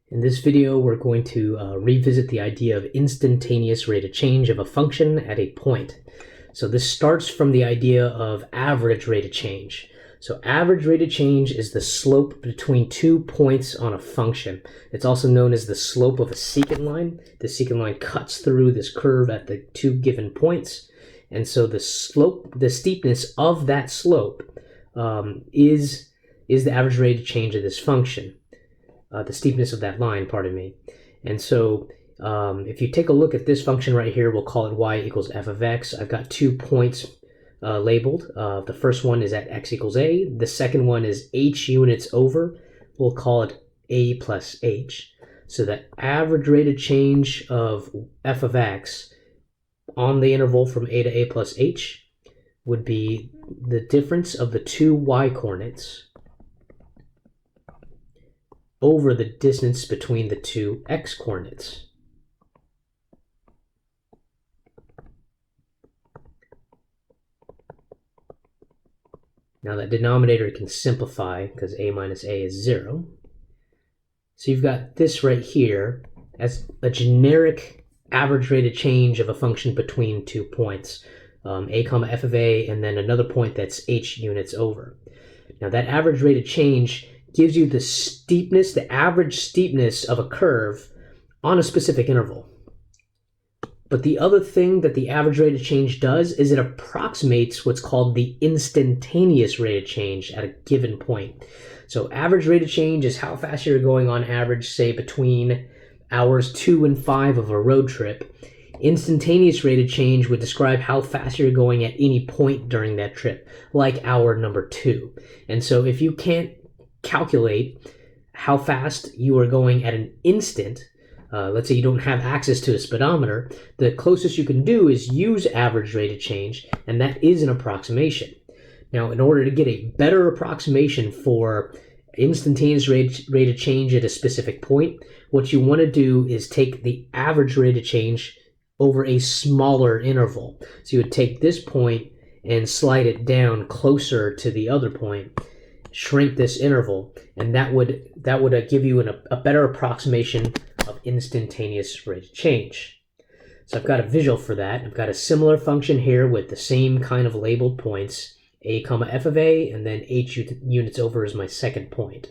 In this video, we're going to revisit the idea of instantaneous rate of change of a function at a point. So this starts from the idea of average rate of change. So average rate of change is the slope between 2 points on a function. It's also known as the slope of a secant line. The secant line cuts through this curve at the 2 given points. And so the steepness of that slope is the average rate of change of this function. The steepness of that line, pardon me. And so if you take a look at this function right here, we'll call it y equals f of x. I've got 2 points labeled. The first one is at x equals a. The second one is h units over. We'll call it a plus h. So the average rate of change of f of x on the interval from a to a plus h would be the difference of the 2 y coordinates over the distance between the 2 x coordinates. Now that denominator can simplify because a minus a is 0. So you've got this right here as a generic average rate of change of a function between 2 points, a comma f of a, and then another point that's h units over. Now that average rate of change gives you the steepness, the average steepness of a curve on a specific interval. But the other thing that the average rate of change does is it approximates what's called the instantaneous rate of change at a given point. So average rate of change is how fast you're going on average, say between hours 2 and 5 of a road trip. Instantaneous rate of change would describe how fast you're going at any point during that trip, like hour number 2. And so if you can't calculate how fast you are going at an instant, let's say you don't have access to a speedometer, the closest you can do is use average rate of change, and that is an approximation. Now, in order to get a better approximation for instantaneous rate of change at a specific point, what you want to do is take the average rate of change over a smaller interval. So you would take this point and slide it down closer to the other point, shrink this interval, and that would give you a better approximation of instantaneous rate of change. So I've got a visual for that. I've got a similar function here with the same kind of labeled points, a comma f of a, and then h units over is my second point.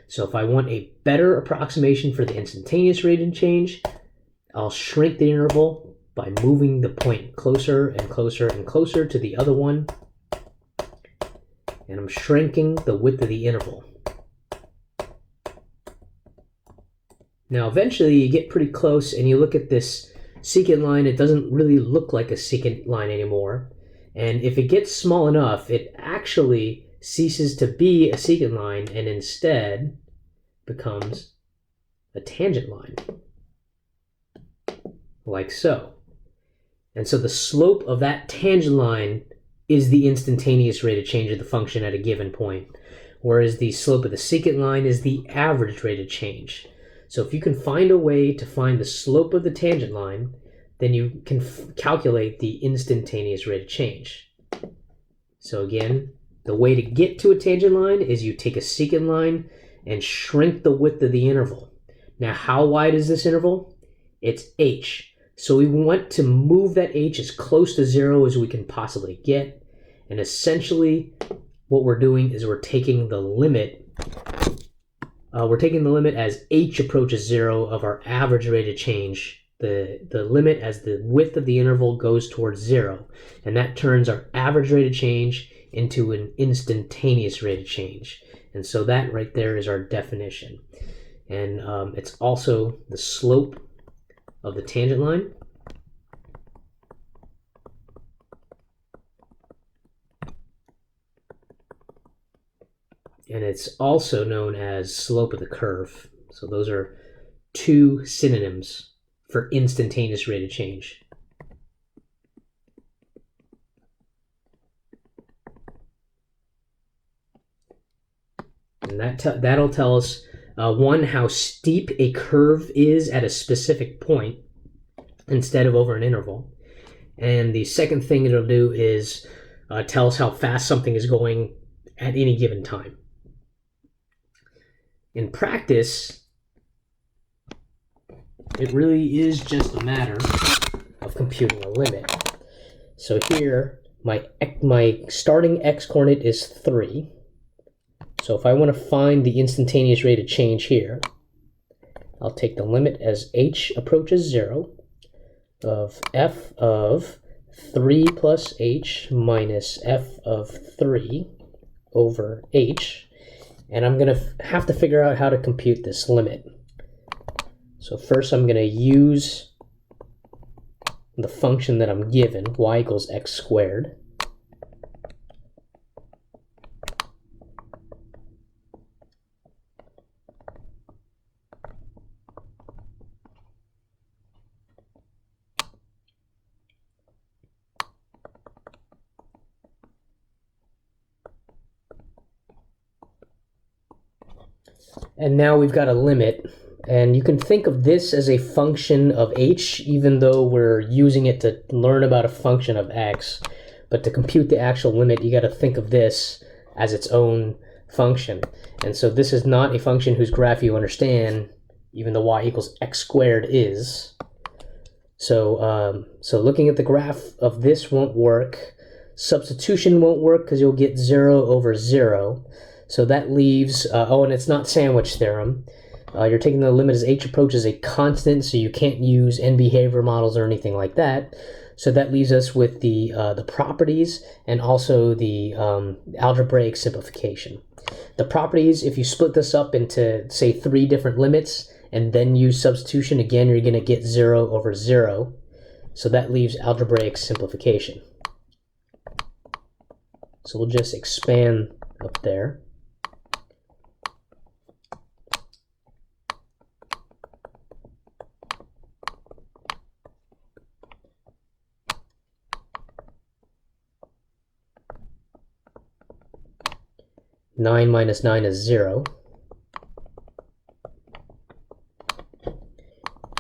So if I want a better approximation for the instantaneous rate of change, I'll shrink the interval by moving the point closer and closer and closer to the other one, and I'm shrinking the width of the interval. Now eventually you get pretty close and you look at this secant line, it doesn't really look like a secant line anymore. And if it gets small enough, it actually ceases to be a secant line and instead becomes a tangent line, like so. And so the slope of that tangent line is the instantaneous rate of change of the function at a given point, whereas the slope of the secant line is the average rate of change. So if you can find a way to find the slope of the tangent line, then you can calculate the instantaneous rate of change. So again, the way to get to a tangent line is you take a secant line and shrink the width of the interval. Now how wide is this interval? It's h. So we want to move that h as close to 0 as we can possibly get. And essentially what we're doing is we're taking the limit as h approaches 0 of our average rate of change, the limit as the width of the interval goes towards 0. And that turns our average rate of change into an instantaneous rate of change. And so that right there is our definition. And it's also the slope of the tangent line. And it's also known as slope of the curve. So those are 2 synonyms for instantaneous rate of change. And that'll tell us, one, how steep a curve is at a specific point instead of over an interval. And the second thing it'll do is tell us how fast something is going at any given time. In practice, it really is just a matter of computing a limit. So here, my starting x-coordinate is 3. So if I want to find the instantaneous rate of change here, I'll take the limit as h approaches 0 of f of 3 plus h minus f of 3 over h, and I'm going to have to figure out how to compute this limit. So first I'm going to use the function that I'm given, y equals x squared. And now we've got a limit, and you can think of this as a function of h, even though we're using it to learn about a function of x. But to compute the actual limit, you got to think of this as its own function. And so this is not a function whose graph you understand, even though y equals x squared is. So, looking at the graph of this won't work. Substitution won't work because you'll get 0 over 0. So that leaves, oh, and it's not sandwich theorem. You're taking the limit as h approaches a constant, so you can't use end behavior models or anything like that. So that leaves us with the properties and also the algebraic simplification. The properties, if you split this up into, say, 3 different limits and then use substitution, again, you're going to get 0 over 0. So that leaves algebraic simplification. So we'll just expand up there. Nine minus 9 is 0.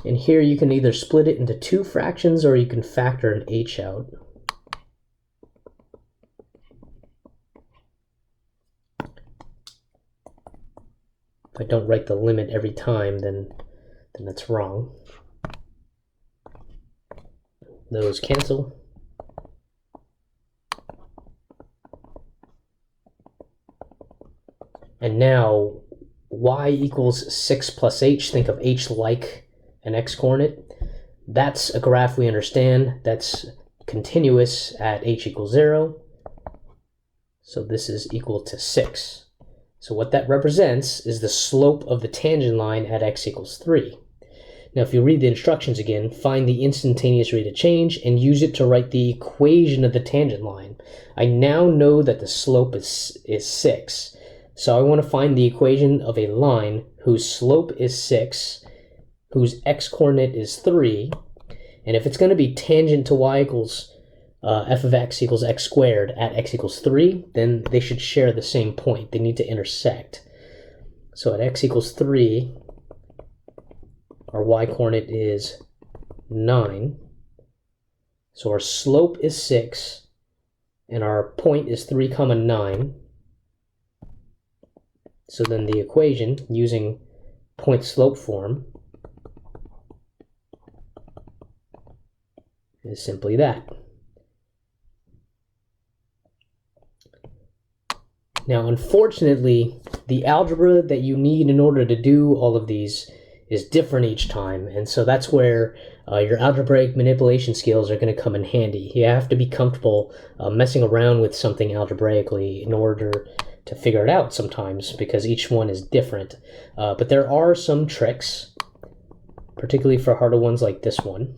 And here you can either split it into 2 fractions or you can factor an h out. If I don't write the limit every time, then that's wrong. Those cancel. And now y equals 6 plus h. Think of h like an x-coordinate. That's a graph we understand. That's continuous at h equals 0. So this is equal to 6. So what that represents is the slope of the tangent line at x equals 3. Now if you read the instructions again, find the instantaneous rate of change and use it to write the equation of the tangent line. I now know that the slope is 6. So I want to find the equation of a line whose slope is 6, whose x-coordinate is 3, and if it's going to be tangent to y equals f of x equals x squared at x equals 3, then they should share the same point. They need to intersect. So at x equals 3, our y-coordinate is 9. So our slope is 6, and our point is 3, 9. So then the equation, using point-slope form, is simply that. Now, unfortunately, the algebra that you need in order to do all of these is different each time, and so that's where your algebraic manipulation skills are going to come in handy. You have to be comfortable messing around with something algebraically in order to figure it out sometimes, because each one is different. But there are some tricks, particularly for harder ones like this one.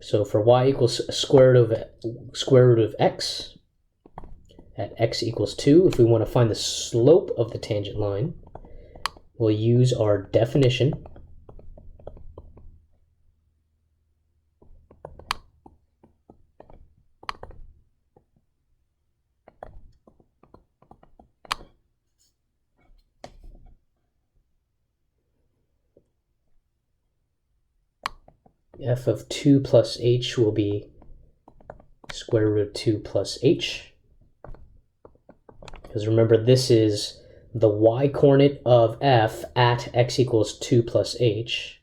So for y equals square root of x at x equals 2, if we want to find the slope of the tangent line, we'll use our definition. F of 2 plus h will be square root of 2 plus h. Because remember, this is the y-coordinate of f at x equals 2 plus h.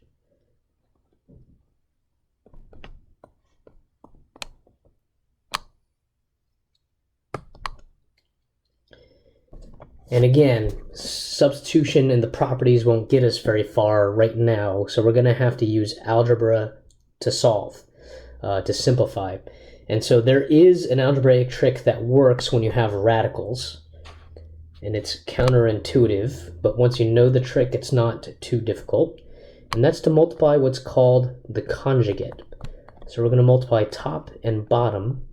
And again, substitution in the properties won't get us very far right now, so we're going to have to use algebra to solve, to simplify. And so there is an algebraic trick that works when you have radicals, and it's counterintuitive, but once you know the trick, it's not too difficult. And that's to multiply what's called the conjugate. So we're going to multiply top and bottom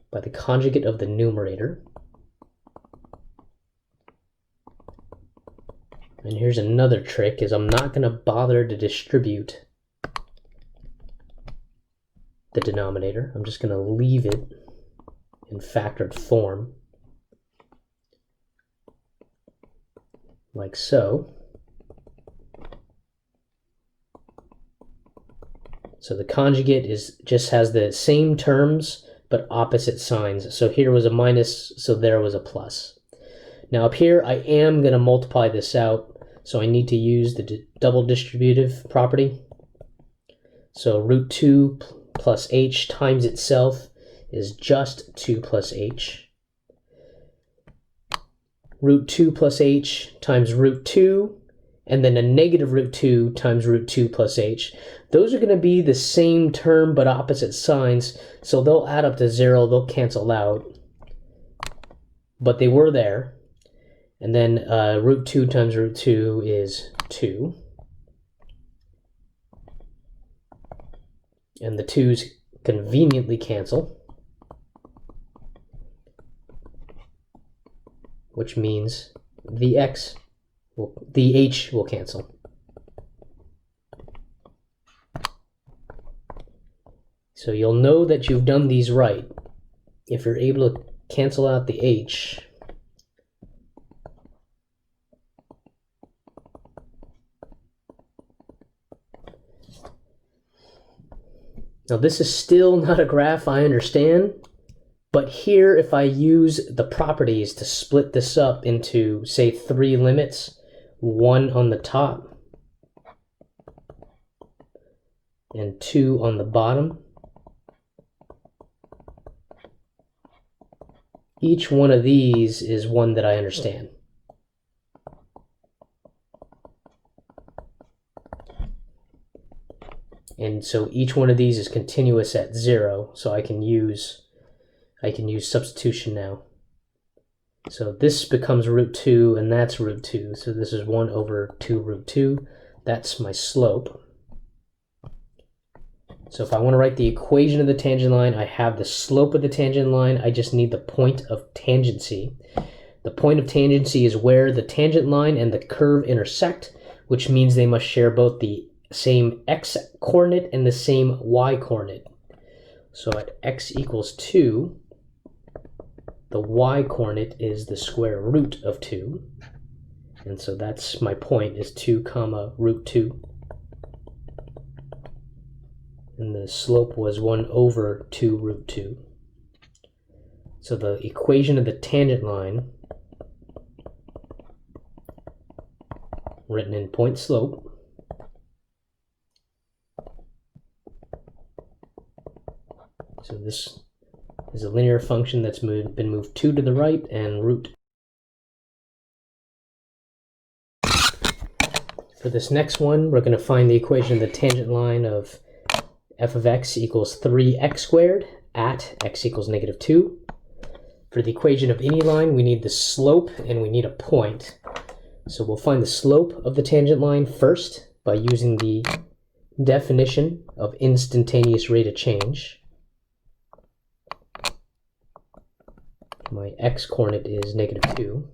by the conjugate of the numerator. And here's another trick, is I'm not going to bother to distribute the denominator. I'm just going to leave it in factored form, like so. So the conjugate just has the same terms, but opposite signs. So here was a minus, so there was a plus. Now up here, I am going to multiply this out, so I need to use the double distributive property. So root 2 plus h times itself is just 2 plus h. Root 2 plus h times root 2, and then a negative root 2 times root 2 plus h. Those are going to be the same term but opposite signs, so they'll add up to 0, they'll cancel out. But they were there. And then root 2 times root 2 is 2. And the 2's conveniently cancel, which means the h will cancel. So you'll know that you've done these right if you're able to cancel out the h. Now this is still not a graph, I understand, but here if I use the properties to split this up into, say, 3 limits, 1 on the top and 2 on the bottom, each one of these is one that I understand. And so each one of these is continuous at 0, so I can use substitution now. So this becomes root 2, and that's root 2. So this is 1 over 2 root 2. That's my slope. So if I want to write the equation of the tangent line, I have the slope of the tangent line. I just need the point of tangency. The point of tangency is where the tangent line and the curve intersect, which means they must share both the same x-coordinate and the same y-coordinate. So at x equals 2, the y-coordinate is the square root of 2. And so that's my point, is 2 comma root 2. And the slope was 1 over 2 root 2. So the equation of the tangent line, written in point slope, so this is a linear function that's been moved 2 to the right, and root. For this next one, we're going to find the equation of the tangent line of f of x equals 3x squared at x equals negative 2. For the equation of any line, we need the slope and we need a point. So we'll find the slope of the tangent line first by using the definition of instantaneous rate of change. My x-coordinate is negative 2.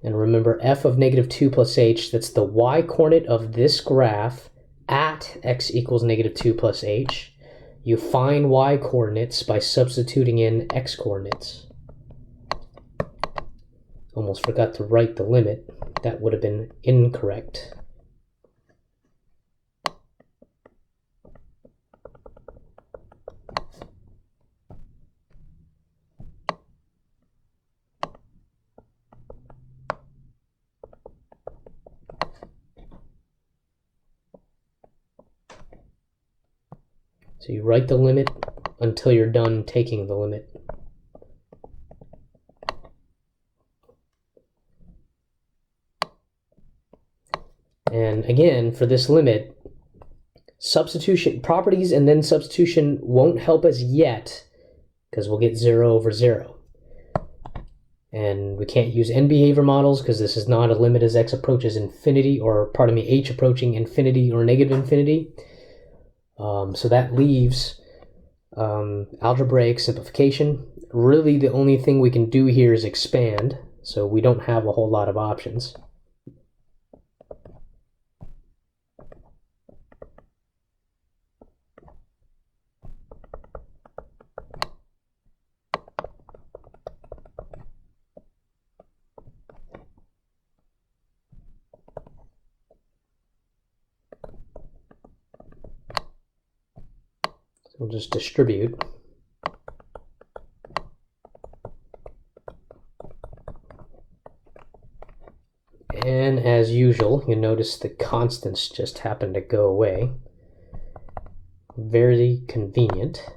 And remember, f of negative 2 plus h, that's the y-coordinate of this graph at x equals negative 2 plus h. You find y-coordinates by substituting in x-coordinates. Almost forgot to write the limit. That would have been incorrect. So you write the limit until you're done taking the limit. And again, for this limit, substitution, properties and then substitution won't help us yet, because we'll get 0 over 0. And we can't use end behavior models because this is not a limit as x approaches infinity, or pardon me, h approaching infinity or negative infinity. So that leaves algebraic simplification. Really the only thing we can do here is expand, so we don't have a whole lot of options. We'll just distribute. And as usual, you notice the constants just happen to go away. Very convenient.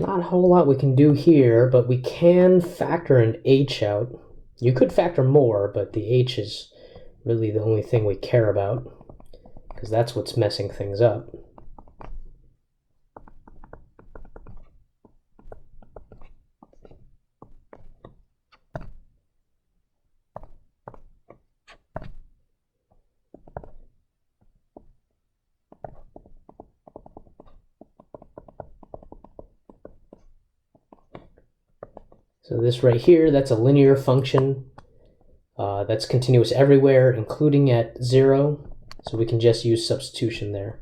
Not a whole lot we can do here, but we can factor an h out. You could factor more, but the h is really the only thing we care about, because that's what's messing things up. So this right here, that's a linear function that's continuous everywhere, including at 0. So we can just use substitution there.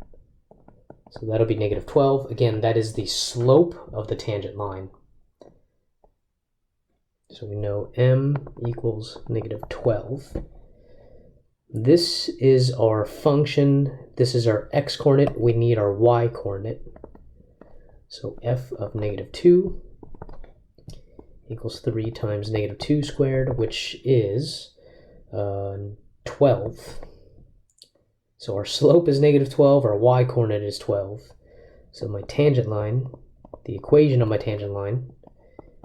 So that'll be negative 12. Again, that is the slope of the tangent line. So we know m equals negative 12. This is our function. This is our x-coordinate. We need our y-coordinate. So f of negative 2 equals 3 times negative 2 squared, which is 12. So our slope is negative 12, our y-coordinate is 12. So my tangent line, the equation of my tangent line,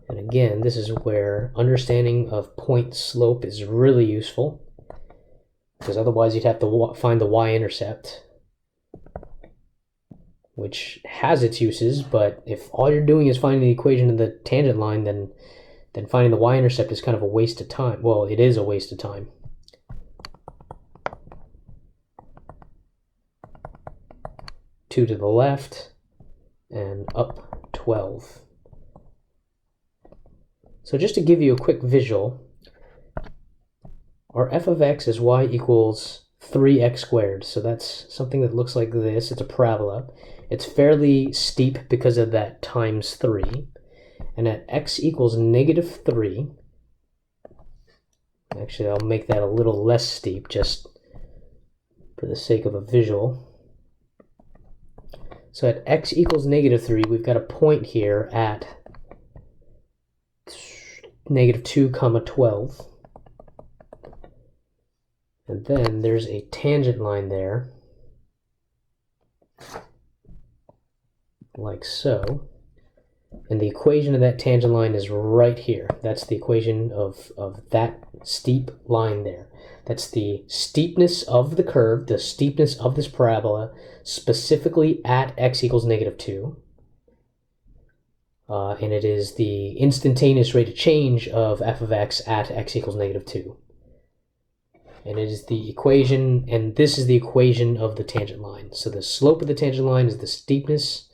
and again, this is where understanding of point slope is really useful, because otherwise you'd have to find the y-intercept, which has its uses, but if all you're doing is finding the equation of the tangent line, then finding the y-intercept is kind of a waste of time. Well, it is a waste of time. Two to the left and up 12. So just to give you a quick visual, our f of x is y equals 3x squared. So that's something that looks like this. It's a parabola. It's fairly steep because of that times 3. And at x equals negative 3, actually I'll make that a little less steep just for the sake of a visual. So at x equals negative 3, we've got a point here at negative 2 comma 12. And then there's a tangent line there, like so. And the equation of that tangent line is right here. That's the equation of that steep line there. That's the steepness of the curve, the steepness of this parabola, specifically at x equals negative 2. And it is the instantaneous rate of change of f of x at x equals negative 2. And it is the equation, and this is the equation of the tangent line. So the slope of the tangent line is the steepness,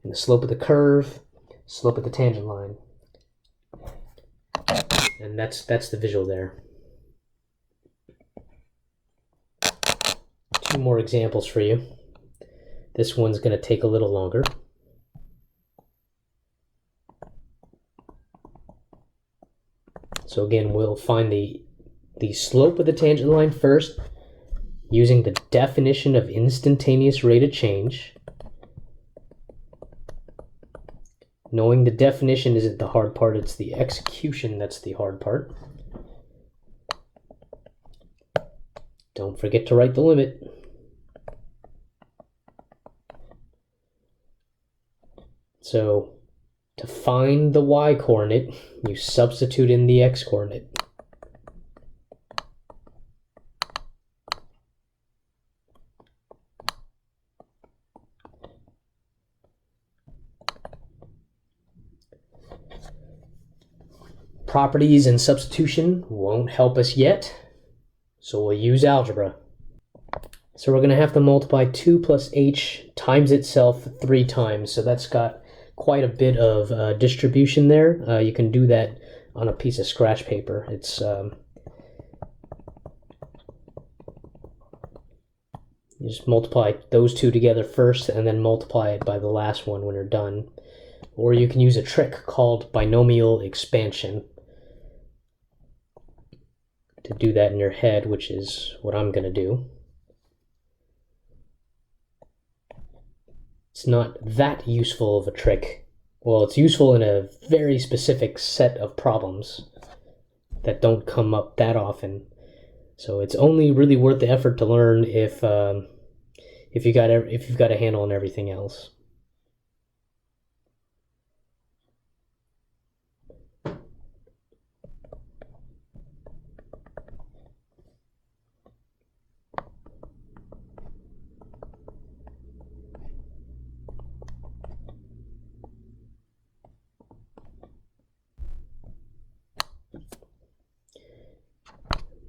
and the slope of the curve, slope of the tangent line. And that's the visual there. Two more examples for you. This one's going to take a little longer. So again, we'll find the slope of the tangent line first, using the definition of instantaneous rate of change. Knowing the definition isn't the hard part, it's the execution that's the hard part. Don't forget to write the limit. So to find the y-coordinate, you substitute in the x-coordinate. Properties and substitution won't help us yet, so we'll use algebra. So we're going to have to multiply 2 plus h times itself 3 times, so that's got quite a bit of distribution there. You can do that on a piece of scratch paper. It's you just multiply those two together first and then multiply it by the last one when you're done. Or you can use a trick called binomial expansion to do that in your head, which is what I'm going to do. It's not that useful of a trick. Well, it's useful in a very specific set of problems that don't come up that often. So it's only really worth the effort to learn if you've got a handle on everything else.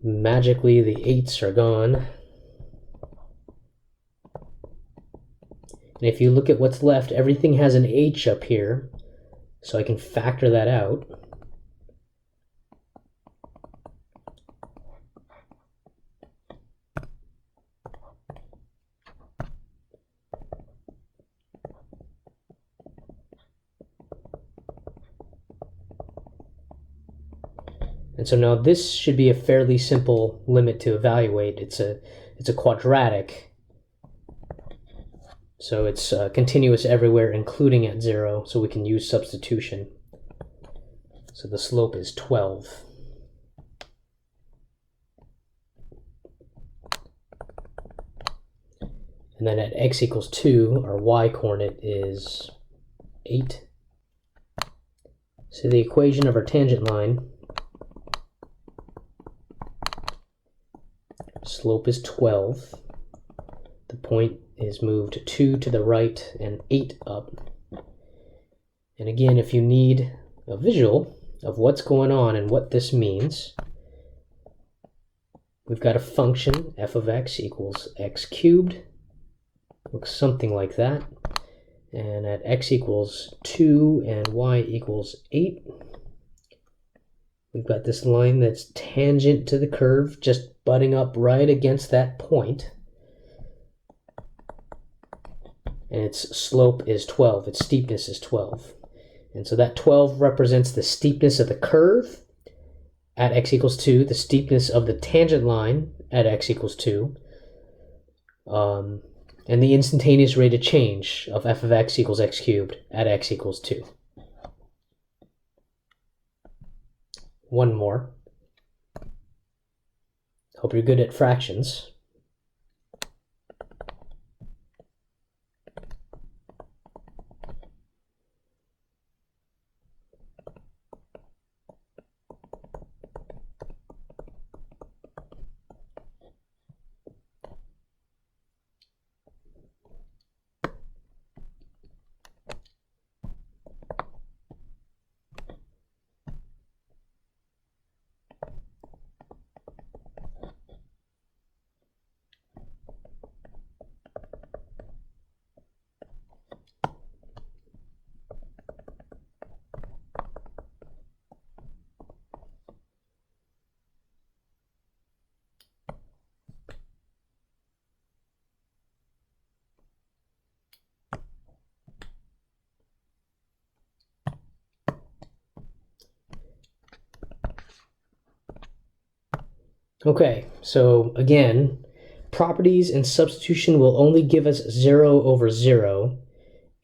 Magically, the 8's are gone. And if you look at what's left, everything has an h up here, so I can factor that out. And so now this should be a fairly simple limit to evaluate. It's a quadratic, so it's continuous everywhere, including at 0, so we can use substitution. So the slope is 12. And then at x equals 2, our y-coordinate is 8. So the equation of our tangent line, slope is 12. The point is moved 2 to the right and 8 up. And again, if you need a visual of what's going on and what this means, we've got a function, f of x equals x cubed. Looks something like that. And at x equals 2 and y equals 8, we've got this line that's tangent to the curve, just butting up right against that point. And its slope is 12, its steepness is 12. And so that 12 represents the steepness of the curve at x equals 2, the steepness of the tangent line at x equals 2, and the instantaneous rate of change of f of x equals x cubed at x equals 2. One more. Hope you're good at fractions. Okay, so again, properties and substitution will only give us 0 over 0,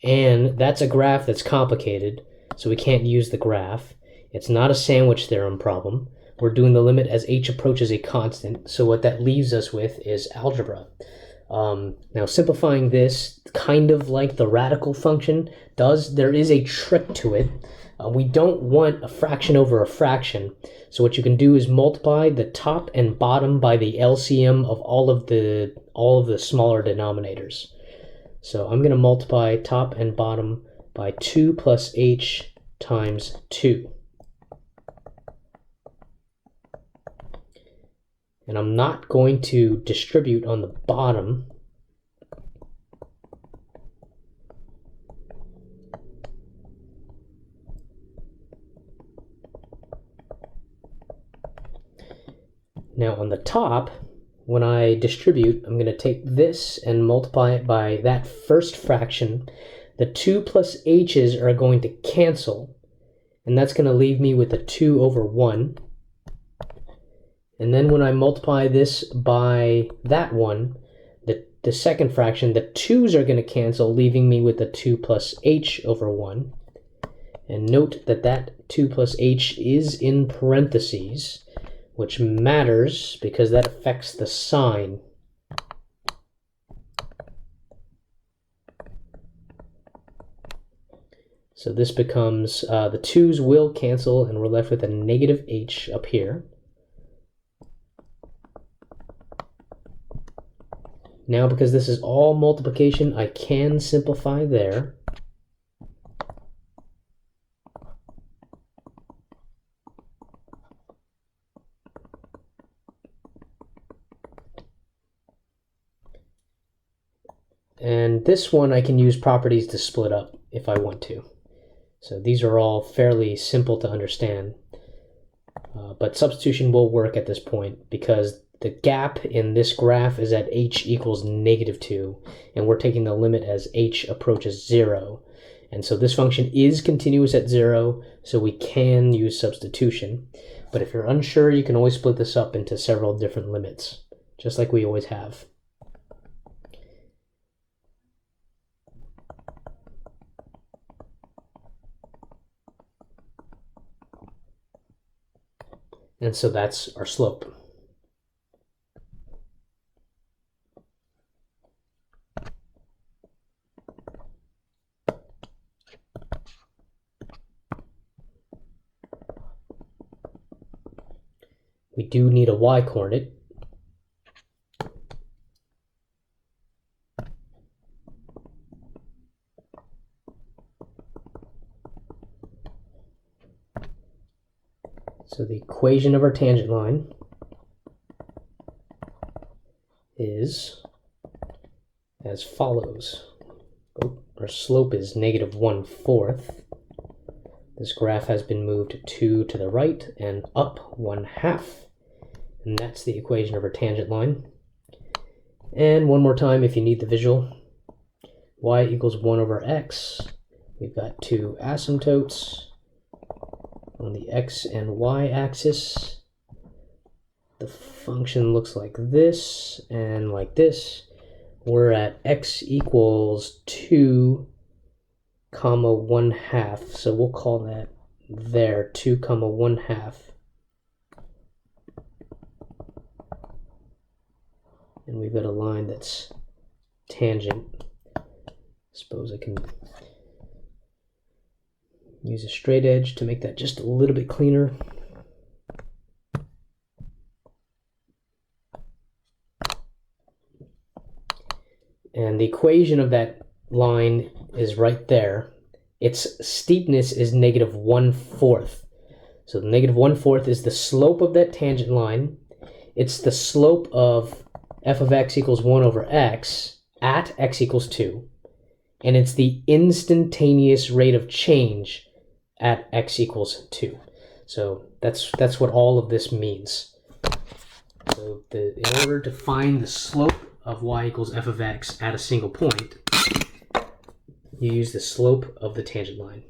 and that's a graph that's complicated. so we can't use the graph. It's not a sandwich theorem problem. We're doing the limit as h approaches a constant, so what that leaves us with is algebra. Now simplifying this, kind of like the radical function does, there is a trick to it. We don't want a fraction over a fraction, so what you can do is multiply the top and bottom by the LCM of all of the smaller denominators. So I'm going to multiply top and bottom by 2 plus h times 2. And I'm not going to distribute on the bottom. Now on the top, when I distribute, I'm going to take this and multiply it by that first fraction. The 2 plus h's are going to cancel, and that's going to leave me with a 2 over 1. And then when I multiply this by that one, the second fraction, the 2's are going to cancel, leaving me with a 2 plus h over 1. And note that that 2 plus h is in parentheses, which matters because that affects the sign. So this becomes, the 2's will cancel, and we're left with a negative h up here. Now, because this is all multiplication, I can simplify there. And this one I can use properties to split up if I want to. So these are all fairly simple to understand. But substitution will work at this point because the gap in this graph is at h equals -2, and we're taking the limit as h approaches 0. And so this function is continuous at 0, so we can use substitution. But if you're unsure, you can always split this up into several different limits, just like we always have. And so that's our slope. We do need a y-coordinate. So the equation of our tangent line is as follows. Our slope is -1/4. This graph has been moved 2 to the right and up 1/2. And that's the equation of our tangent line. And one more time, if you need the visual, y equals 1 over x. We've got two asymptotes on the x and y axis. The function looks like this and like this. We're at x equals 2, 1/2. So we'll call that there 2, 1/2. And we've got a line that's tangent. I suppose I can use a straight edge to make that just a little bit cleaner. And the equation of that line is right there. Its steepness is -1/4. So the -1/4 is the slope of that tangent line. It's the slope of f of x equals 1 over x at x equals 2. And it's the instantaneous rate of change at x equals 2. So that's what all of this means. So in order to find the slope of y equals f of x at a single point, you use the slope of the tangent line.